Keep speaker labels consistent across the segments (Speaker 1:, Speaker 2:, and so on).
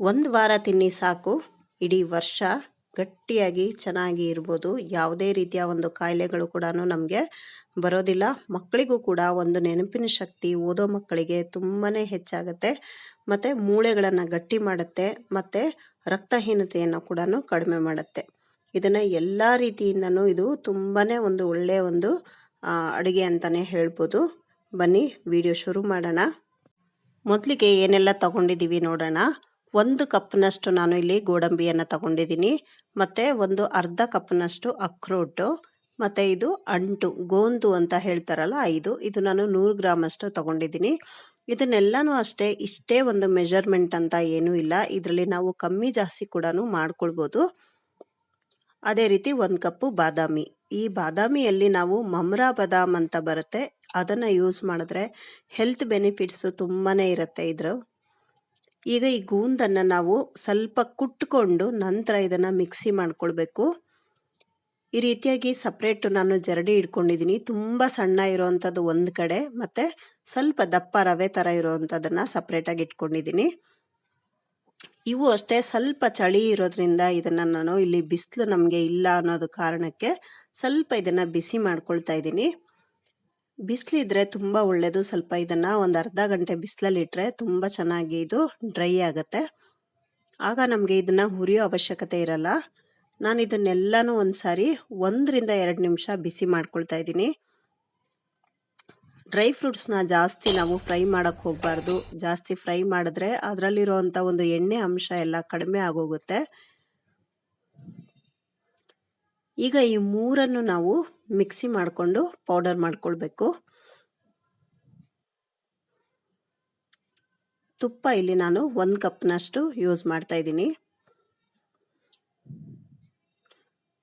Speaker 1: ಒಂದು ವಾರ ತಿನ್ನಿ ಸಾಕು, ಇಡೀ ವರ್ಷ ಗಟ್ಟಿಯಾಗಿ ಚೆನ್ನಾಗಿ ಇರ್ಬೋದು. ಯಾವುದೇ ರೀತಿಯ ಒಂದು ಕಾಯಿಲೆಗಳು ಕೂಡ ನಮಗೆ ಬರೋದಿಲ್ಲ. ಮಕ್ಕಳಿಗೂ ಕೂಡ ಒಂದು ನೆನಪಿನ ಶಕ್ತಿ ಓದೋ ಮಕ್ಕಳಿಗೆ ತುಂಬಾ ಹೆಚ್ಚಾಗುತ್ತೆ. ಮತ್ತು ಮೂಳೆಗಳನ್ನು ಗಟ್ಟಿ ಮಾಡುತ್ತೆ ಮತ್ತು ರಕ್ತಹೀನತೆಯನ್ನು ಕೂಡ ಕಡಿಮೆ ಮಾಡುತ್ತೆ. ಇದನ್ನು ಎಲ್ಲ ರೀತಿಯಿಂದನೂ ಇದು ತುಂಬಾ ಒಂದು ಒಳ್ಳೆಯ ಒಂದು ಅಡುಗೆ ಅಂತಲೇ ಹೇಳ್ಬೋದು. ಬನ್ನಿ ವಿಡಿಯೋ ಶುರು ಮಾಡೋಣ. ಮೊದಲಿಗೆ ಏನೆಲ್ಲ ತಗೊಂಡಿದ್ದೀವಿ ನೋಡೋಣ. 1 ಕಪ್ನಷ್ಟು ನಾನು ಇಲ್ಲಿ ಗೋಡಂಬಿಯನ್ನು ತಗೊಂಡಿದ್ದೀನಿ, ಮತ್ತು ಒಂದು ಅರ್ಧ ಕಪ್ನಷ್ಟು ಅಕ್ರೋಟು, ಮತ್ತು ಇದು ಗೋಂದು ಅಂತ ಹೇಳ್ತಾರಲ್ಲ ಇದು ನಾನು 100 ಗ್ರಾಮ್ ಅಷ್ಟು ತಗೊಂಡಿದ್ದೀನಿ. ಇದನ್ನೆಲ್ಲನೂ ಅಷ್ಟೇ ಇಷ್ಟೇ ಒಂದು ಮೆಜರ್ಮೆಂಟ್ ಅಂತ ಏನೂ ಇಲ್ಲ. ಇದರಲ್ಲಿ ನಾವು ಕಮ್ಮಿ ಜಾಸ್ತಿ ಕೂಡ ಮಾಡ್ಕೊಳ್ಬೋದು. ಅದೇ ರೀತಿ 1 ಕಪ್ಪು ಬಾದಾಮಿ. ಈ ಬಾದಾಮಿಯಲ್ಲಿ ನಾವು ಮಮ್ರಾ ಬಾದಾಮ್ ಅಂತ ಬರುತ್ತೆ, ಅದನ್ನು ಯೂಸ್ ಮಾಡಿದ್ರೆ ಹೆಲ್ತ್ ಬೆನಿಫಿಟ್ಸು ತುಂಬಾ ಇರುತ್ತೆ ಇದ್ರ. ಈಗ ಈ ಗೂಂದನ್ನು ನಾವು ಸ್ವಲ್ಪ ಕುಟ್ಕೊಂಡು ನಂತರ ಇದನ್ನು ಮಿಕ್ಸಿ ಮಾಡ್ಕೊಳ್ಬೇಕು. ಈ ರೀತಿಯಾಗಿ ಸಪ್ರೇಟ್ ನಾನು ಜರಡಿ ಇಟ್ಕೊಂಡಿದ್ದೀನಿ. ತುಂಬ ಸಣ್ಣ ಇರೋವಂಥದ್ದು ಒಂದು ಕಡೆ, ಮತ್ತು ಸ್ವಲ್ಪ ದಪ್ಪ ರವೆ ಥರ ಇರೋವಂಥದ್ದನ್ನು ಸಪ್ರೇಟಾಗಿ ಇಟ್ಕೊಂಡಿದ್ದೀನಿ. ಇವು ಅಷ್ಟೇ ಸ್ವಲ್ಪ ಚಳಿ ಇರೋದ್ರಿಂದ ಇದನ್ನು ನಾನು ಇಲ್ಲಿ ಬಿಸಿಲು ನಮಗೆ ಇಲ್ಲ ಅನ್ನೋದು ಕಾರಣಕ್ಕೆ ಸ್ವಲ್ಪ ಇದನ್ನು ಬಿಸಿ ಮಾಡ್ಕೊಳ್ತಾ ಇದ್ದೀನಿ. ಬಿಸಿಲಿದ್ರೆ ತುಂಬ ಒಳ್ಳೆಯದು. ಸ್ವಲ್ಪ ಇದನ್ನು ಒಂದು ಅರ್ಧ ಗಂಟೆ ಬಿಸಿಲಲ್ಲಿ ಇಟ್ಟರೆ ತುಂಬ ಚೆನ್ನಾಗಿ ಇದು ಡ್ರೈ ಆಗುತ್ತೆ. ಆಗ ನಮಗೆ ಇದನ್ನು ಹುರಿಯೋ ಅವಶ್ಯಕತೆ ಇರಲ್ಲ. ನಾನು ಇದನ್ನೆಲ್ಲನೂ ಒಂದು ಸಾರಿ 1 ರಿಂದ 2 ನಿಮಿಷ ಬಿಸಿ ಮಾಡ್ಕೊಳ್ತಾ ಇದ್ದೀನಿ. ಡ್ರೈ ಫ್ರೂಟ್ಸ್ನ ಜಾಸ್ತಿ ನಾವು ಫ್ರೈ ಮಾಡೋಕ್ಕೆ ಹೋಗಬಾರ್ದು. ಜಾಸ್ತಿ ಫ್ರೈ ಮಾಡಿದ್ರೆ ಅದರಲ್ಲಿರುವಂಥ ಒಂದು ಎಣ್ಣೆ ಅಂಶ ಎಲ್ಲ ಕಡಿಮೆ ಆಗೋಗುತ್ತೆ. ಈಗ ಈ 3 ನಾವು ಮಿಕ್ಸಿ ಮಾಡಿಕೊಂಡು ಪೌಡರ್ ಮಾಡ್ಕೊಳ್ಬೇಕು. ತುಪ್ಪ ಇಲ್ಲಿ ನಾನು 1 ಕಪ್ನಷ್ಟು ಯೂಸ್ ಮಾಡ್ತಾ ಇದ್ದೀನಿ.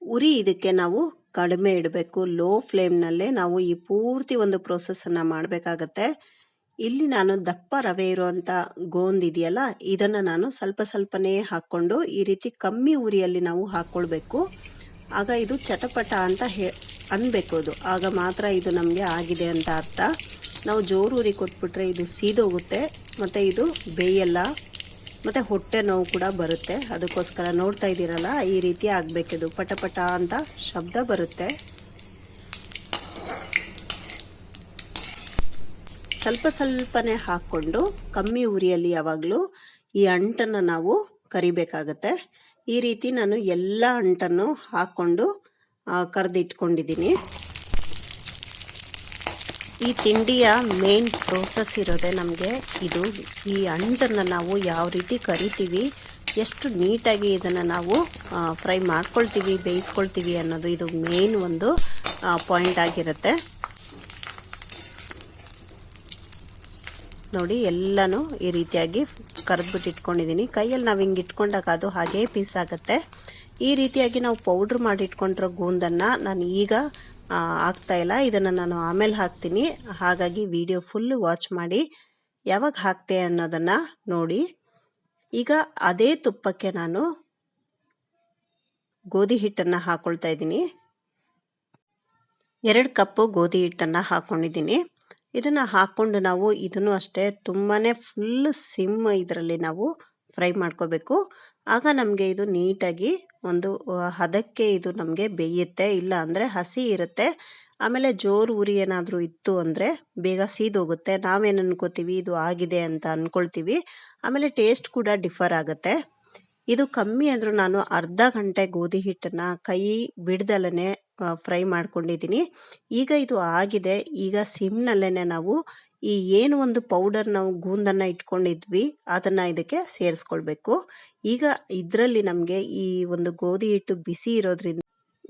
Speaker 1: ಉರಿ ಇದಕ್ಕೆ ನಾವು ಕಡಿಮೆ ಇಡಬೇಕು. ಲೋ ಫ್ಲೇಮ್ನಲ್ಲೇ ನಾವು ಈ ಪೂರ್ತಿ ಒಂದು ಪ್ರೋಸೆಸ್ಸನ್ನು ಮಾಡಬೇಕಾಗತ್ತೆ. ಇಲ್ಲಿ ನಾನು ದಪ್ಪ ರವೆ ಇರುವಂಥ ಗೋಂದ್ ಇದೆಯಲ್ಲ, ಇದನ್ನು ನಾನು ಸ್ವಲ್ಪ ಸ್ವಲ್ಪನೇ ಹಾಕ್ಕೊಂಡು ಈ ರೀತಿ ಕಮ್ಮಿ ಉರಿಯಲ್ಲಿ ನಾವು ಹಾಕ್ಕೊಳ್ಬೇಕು. ಆಗ ಇದು ಚಟಪಟ ಅಂತ ಅನ್ಬೇಕು. ಅದು ಆಗ ಮಾತ್ರ ಇದು ನಮಗೆ ಆಗಿದೆ ಅಂತ ಅರ್ಥ. ನಾವು ಜೋರು ಉರಿ ಕೊಟ್ಬಿಟ್ರೆ ಇದು ಸೀದೋಗುತ್ತೆ, ಮತ್ತು ಇದು ಬೇಯಲ್ಲ, ಮತ್ತು ಹೊಟ್ಟೆ ನೋವು ಕೂಡ ಬರುತ್ತೆ. ಅದಕ್ಕೋಸ್ಕರ ನೋಡ್ತಾ ಇದ್ದೀರಲ್ಲ, ಈ ರೀತಿ ಆಗಬೇಕಿದು. ಪಟಪಟ ಅಂತ ಶಬ್ದ ಬರುತ್ತೆ. ಸ್ವಲ್ಪ ಸ್ವಲ್ಪನೇ ಹಾಕ್ಕೊಂಡು ಕಮ್ಮಿ ಉರಿಯಲ್ಲಿ ಯಾವಾಗಲೂ ಈ ಅಂಟನ್ನು ನಾವು ಕರಿಬೇಕಾಗತ್ತೆ. ಈ ರೀತಿ ನಾನು ಎಲ್ಲ ಅಂಟನ್ನು ಹಾಕ್ಕೊಂಡು ಕರೆದಿಟ್ಕೊಂಡಿದ್ದೀನಿ. ಈ ತಿಂಡಿಯ ಮೇನ್ ಪ್ರೋಸೆಸ್ ಇರೋದೇ ನಮಗೆ ಇದು. ಈ ಅಂಟನ್ನು ನಾವು ಯಾವ ರೀತಿ ಕರಿತೀವಿ, ಎಷ್ಟು ನೀಟಾಗಿ ಇದನ್ನು ನಾವು ಫ್ರೈ ಮಾಡ್ಕೊಳ್ತೀವಿ, ಬೇಯಿಸ್ಕೊಳ್ತೀವಿ ಅನ್ನೋದು ಇದು ಮೇನ್ ಒಂದು ಪಾಯಿಂಟ್ ಆಗಿರುತ್ತೆ. ನೋಡಿ, ಎಲ್ಲನೂ ಈ ರೀತಿಯಾಗಿ ಕರೆದ್ಬಿಟ್ಟು ಇಟ್ಕೊಂಡಿದ್ದೀನಿ. ಕೈಯಲ್ಲಿ ನಾವು ಹಿಂಗೆ ಇಟ್ಕೊಂಡಾಗ ಅದು ಹಾಗೇ ಪೀಸ್ ಆಗುತ್ತೆ. ಈ ರೀತಿಯಾಗಿ ನಾವು ಪೌಡ್ರ್ ಮಾಡಿ ಇಟ್ಕೊಂಡಿರೋ ಗೂಂದನ್ನು ನಾನು ಈಗ ಹಾಕ್ತಾಯಿಲ್ಲ, ಇದನ್ನು ನಾನು ಆಮೇಲೆ ಹಾಕ್ತೀನಿ. ಹಾಗಾಗಿ ವಿಡಿಯೋ ಫುಲ್ಲು ವಾಚ್ ಮಾಡಿ ಯಾವಾಗ ಹಾಕ್ತೆ ಅನ್ನೋದನ್ನು ನೋಡಿ. ಈಗ ಅದೇ ತುಪ್ಪಕ್ಕೆ ನಾನು ಗೋಧಿ ಹಿಟ್ಟನ್ನು ಹಾಕ್ಕೊಳ್ತಾ ಇದ್ದೀನಿ. 2 ಕಪ್ಪು ಗೋಧಿ ಹಿಟ್ಟನ್ನು ಹಾಕ್ಕೊಂಡಿದ್ದೀನಿ. ಇದನ್ನು ಹಾಕ್ಕೊಂಡು ನಾವು ಇದನ್ನು ಅಷ್ಟೇ ತುಂಬಾ ಫುಲ್ ಸಿಮ್ ಇದರಲ್ಲಿ ನಾವು ಫ್ರೈ ಮಾಡ್ಕೋಬೇಕು. ಆಗ ನಮಗೆ ಇದು ನೀಟಾಗಿ ಒಂದು ಹದಕ್ಕೆ ಇದು ನಮಗೆ ಬೇಯುತ್ತೆ. ಇಲ್ಲ ಅಂದರೆ ಹಸಿ ಇರುತ್ತೆ. ಆಮೇಲೆ ಜೋರು ಉರಿ ಏನಾದರೂ ಇತ್ತು ಅಂದರೆ ಬೇಗ ಸೀದೋಗುತ್ತೆ. ನಾವೇನು ಅನ್ಕೋತೀವಿ, ಇದು ಆಗಿದೆ ಅಂತ ಅಂದ್ಕೊಳ್ತೀವಿ. ಆಮೇಲೆ ಟೇಸ್ಟ್ ಕೂಡ ಡಿಫರ್ ಆಗುತ್ತೆ. ಇದು ಕಮ್ಮಿ ಅಂದರೂ ನಾನು ಅರ್ಧ ಗಂಟೆ ಗೋಧಿ ಹಿಟ್ಟನ್ನು ಕೈ ಬಿಡ್ದಲೇ ಫ್ರೈ ಮಾಡ್ಕೊಂಡಿದ್ದೀನಿ. ಈಗ ಇದು ಆಗಿದೆ. ಈಗ ಸಿಮ್ನಲ್ಲೇ ನಾವು ಈ ಏನು ಒಂದು ಪೌಡರ್ ನಾವು ಗೂಂದನ್ನು ಇಟ್ಕೊಂಡಿದ್ವಿ ಅದನ್ನು ಇದಕ್ಕೆ ಸೇರಿಸ್ಕೊಳ್ಬೇಕು. ಈಗ ಇದರಲ್ಲಿ ನಮಗೆ ಈ ಒಂದು ಗೋಧಿ ಹಿಟ್ಟು ಬಿಸಿ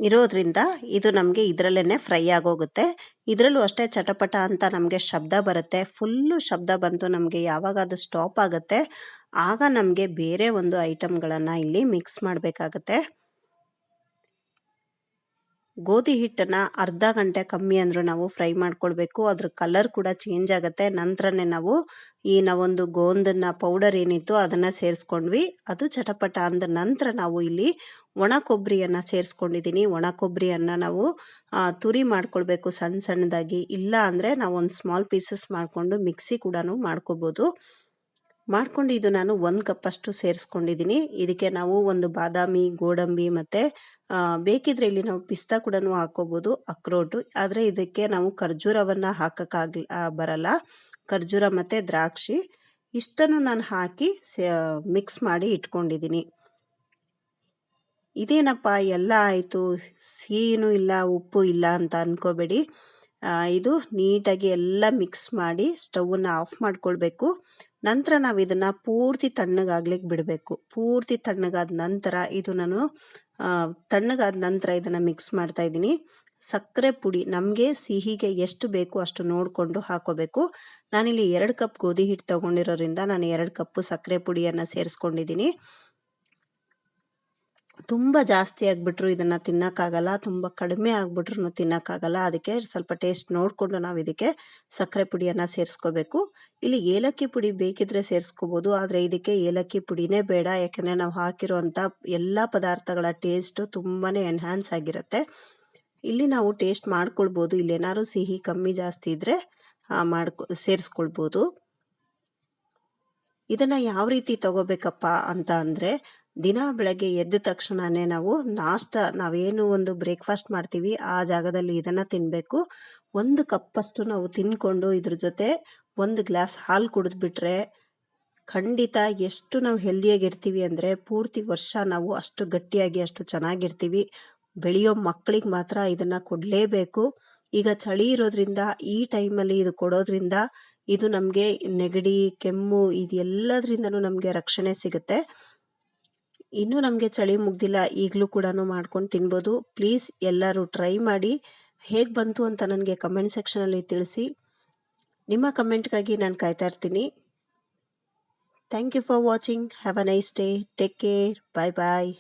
Speaker 1: ಇರೋದ್ರಿಂದ ಇದು ನಮಗೆ ಇದರಲ್ಲೇ ಫ್ರೈ ಆಗೋಗುತ್ತೆ. ಇದರಲ್ಲೂ ಅಷ್ಟೇ ಚಟಪಟ ಅಂತ ನಮಗೆ ಶಬ್ದ ಬರುತ್ತೆ. ಫುಲ್ಲು ಶಬ್ದ ಬಂತು ನಮಗೆ ಯಾವಾಗ ಅದು ಸ್ಟಾಪ್ ಆಗುತ್ತೆ, ಆಗ ನಮಗೆ ಬೇರೆ ಒಂದು ಐಟಮ್ಗಳನ್ನು ಇಲ್ಲಿ ಮಿಕ್ಸ್ ಮಾಡಬೇಕಾಗತ್ತೆ. ಗೋಧಿ ಹಿಟ್ಟನ್ನು ಅರ್ಧ ಗಂಟೆ ಕಮ್ಮಿ ಅಂದರೂ ನಾವು ಫ್ರೈ ಮಾಡ್ಕೊಳ್ಬೇಕು. ಅದ್ರ ಕಲರ್ ಕೂಡ ಚೇಂಜ್ ಆಗುತ್ತೆ. ನಂತರನೇ ನಾವು ನಾವೊಂದು ಗೋಂದನ್ನ ಪೌಡರ್ ಏನಿತ್ತು ಅದನ್ನು ಸೇರಿಸ್ಕೊಂಡ್ವಿ. ಅದು ಚಟಪಟ ಅಂದ ನಂತರ ನಾವು ಇಲ್ಲಿ ಒಣ ಕೊಬ್ಬರಿಯನ್ನು ಸೇರಿಸ್ಕೊಂಡಿದ್ದೀನಿ. ಒಣ ಕೊಬ್ಬರಿಯನ್ನು ನಾವು ತುರಿ ಮಾಡ್ಕೊಳ್ಬೇಕು ಸಣ್ಣ ಸಣ್ಣದಾಗಿ. ಇಲ್ಲ ಅಂದರೆ ನಾವು ಒಂದು ಸ್ಮಾಲ್ ಪೀಸಸ್ ಮಾಡಿಕೊಂಡು ಮಿಕ್ಸಿ ಕೂಡ ಮಾಡ್ಕೋಬೋದು. ಮಾಡ್ಕೊಂಡು ಇದು ನಾನು 1 ಕಪ್ ಅಷ್ಟು ಸೇರಿಸ್ಕೊಂಡಿದ್ದೀನಿ. ಇದಕ್ಕೆ ನಾವು ಒಂದು ಬಾದಾಮಿ, ಗೋಡಂಬಿ ಮತ್ತೆ ಬೇಕಿದ್ರೆ ಇಲ್ಲಿ ನಾವು ಪಿಸ್ತಾ ಕೂಡ ಹಾಕೋಬಹುದು, ಅಕ್ರೋಟು. ಆದ್ರೆ ಇದಕ್ಕೆ ನಾವು ಖರ್ಜೂರವನ್ನ ಬರಲ್ಲ. ಖರ್ಜೂರ ಮತ್ತೆ ದ್ರಾಕ್ಷಿ ಇಷ್ಟನ್ನು ನಾನು ಹಾಕಿ ಮಿಕ್ಸ್ ಮಾಡಿ ಇಟ್ಕೊಂಡಿದ್ದೀನಿ. ಇದೇನಪ್ಪ ಎಲ್ಲ ಆಯಿತು, ಸಿಹಿನೂ ಇಲ್ಲ ಉಪ್ಪು ಇಲ್ಲ ಅಂತ ಅನ್ಕೋಬೇಡಿ. ಇದು ನೀಟಾಗಿ ಎಲ್ಲ ಮಿಕ್ಸ್ ಮಾಡಿ ಸ್ಟವನ್ನು ಆಫ್ ಮಾಡ್ಕೊಳ್ಬೇಕು. ನಂತರ ನಾವು ಇದನ್ನ ಪೂರ್ತಿ ತಣ್ಣಗಾಗ್ಲಿಕ್ಕೆ ಬಿಡಬೇಕು. ಪೂರ್ತಿ ತಣ್ಣಗಾದ ನಂತರ ಇದು ನಾನು ತಣ್ಣಗಾದ ನಂತರ ಇದನ್ನ ಮಿಕ್ಸ್ ಮಾಡ್ತಾ ಇದ್ದೀನಿ. ಸಕ್ಕರೆ ಪುಡಿ ನಮಗೆ ಸಿಹಿಗೆ ಎಷ್ಟು ಬೇಕು ಅಷ್ಟು ನೋಡಿಕೊಂಡು ಹಾಕೋಬೇಕು. ನಾನಿಲ್ಲಿ 2 ಕಪ್ ಗೋಧಿ ಹಿಟ್ಟು ತಗೊಂಡಿರೋದ್ರಿಂದ ನಾನು 2 ಕಪ್ ಸಕ್ಕರೆ ಪುಡಿಯನ್ನು ಸೇರಿಸ್ಕೊಂಡಿದ್ದೀನಿ. ತುಂಬ ಜಾಸ್ತಿ ಆಗಿಬಿಟ್ರು ಇದನ್ನು ತಿನ್ನೋಕ್ಕಾಗಲ್ಲ, ತುಂಬ ಕಡಿಮೆ ಆಗಿಬಿಟ್ರು ತಿನ್ನೋಕ್ಕಾಗಲ್ಲ. ಅದಕ್ಕೆ ಸ್ವಲ್ಪ ಟೇಸ್ಟ್ ನೋಡಿಕೊಂಡು ನಾವು ಇದಕ್ಕೆ ಸಕ್ಕರೆ ಪುಡಿಯನ್ನು ಸೇರಿಸ್ಕೋಬೇಕು. ಇಲ್ಲಿ ಏಲಕ್ಕಿ ಪುಡಿ ಬೇಕಿದ್ರೆ ಸೇರಿಸ್ಕೋಬೋದು, ಆದರೆ ಇದಕ್ಕೆ ಏಲಕ್ಕಿ ಪುಡಿನೇ ಬೇಡ. ಯಾಕೆಂದರೆ ನಾವು ಹಾಕಿರುವಂಥ ಎಲ್ಲ ಪದಾರ್ಥಗಳ ಟೇಸ್ಟು ತುಂಬಾ ಎನ್ಹ್ಯಾನ್ಸ್ ಆಗಿರುತ್ತೆ. ಇಲ್ಲಿ ನಾವು ಟೇಸ್ಟ್ ಮಾಡ್ಕೊಳ್ಬೋದು. ಇಲ್ಲೇನಾದ್ರು ಸಿಹಿ ಕಮ್ಮಿ ಜಾಸ್ತಿ ಇದ್ದರೆ ಸೇರಿಸ್ಕೊಳ್ಬೋದು. ಇದನ್ನು ಯಾವ ರೀತಿ ತಗೋಬೇಕಪ್ಪ ಅಂತ ಅಂದರೆ, ದಿನ ಬೆಳಗ್ಗೆ ಎದ್ದ ತಕ್ಷಣನೇ ನಾವು ನಾವೇನು ಒಂದು ಬ್ರೇಕ್ಫಾಸ್ಟ್ ಮಾಡ್ತೀವಿ ಆ ಜಾಗದಲ್ಲಿ ಇದನ್ನು ತಿನ್ನಬೇಕು. 1 ಕಪ್ಪಷ್ಟು ನಾವು ತಿನ್ಕೊಂಡು ಇದ್ರ ಜೊತೆ 1 ಗ್ಲಾಸ್ ಹಾಲು ಕುಡಿದ್ಬಿಟ್ರೆ ಖಂಡಿತ ಎಷ್ಟು ನಾವು ಹೆಲ್ದಿಯಾಗಿರ್ತೀವಿ ಅಂದರೆ ಪೂರ್ತಿ ವರ್ಷ ನಾವು ಅಷ್ಟು ಗಟ್ಟಿಯಾಗಿ ಅಷ್ಟು ಚೆನ್ನಾಗಿರ್ತೀವಿ. ಬೆಳೆಯೋ ಮಕ್ಕಳಿಗೆ ಮಾತ್ರ ಇದನ್ನು ಕೊಡಲೇಬೇಕು. ಈಗ ಚಳಿ ಇರೋದ್ರಿಂದ ಈ ಟೈಮಲ್ಲಿ ಇದು ಕೊಡೋದ್ರಿಂದ ಇದು ನಮಗೆ ನೆಗಡಿ, ಕೆಮ್ಮು ಇದೆಲ್ಲದ್ರಿಂದನೂ ನಮಗೆ ರಕ್ಷಣೆ ಸಿಗುತ್ತೆ. ಇನ್ನೂ ನಮಗೆ ಚಳಿ ಮುಗ್ದಿಲ್ಲ, ಈಗಲೂ ಕೂಡ ಮಾಡ್ಕೊಂಡು ತಿನ್ಬೋದು. ಪ್ಲೀಸ್ ಎಲ್ಲರೂ ಟ್ರೈ ಮಾಡಿ. ಹೇಗೆ ಬಂತು ಅಂತ ನನಗೆ ಕಮೆಂಟ್ ಸೆಕ್ಷನಲ್ಲಿ ತಿಳಿಸಿ. ನಿಮ್ಮ ಕಮೆಂಟ್ಗಾಗಿ ನಾನು ಕಾಯ್ತಾ ಇರ್ತೀನಿ. Thank you for watching. Have a nice day. Take care. Bye bye.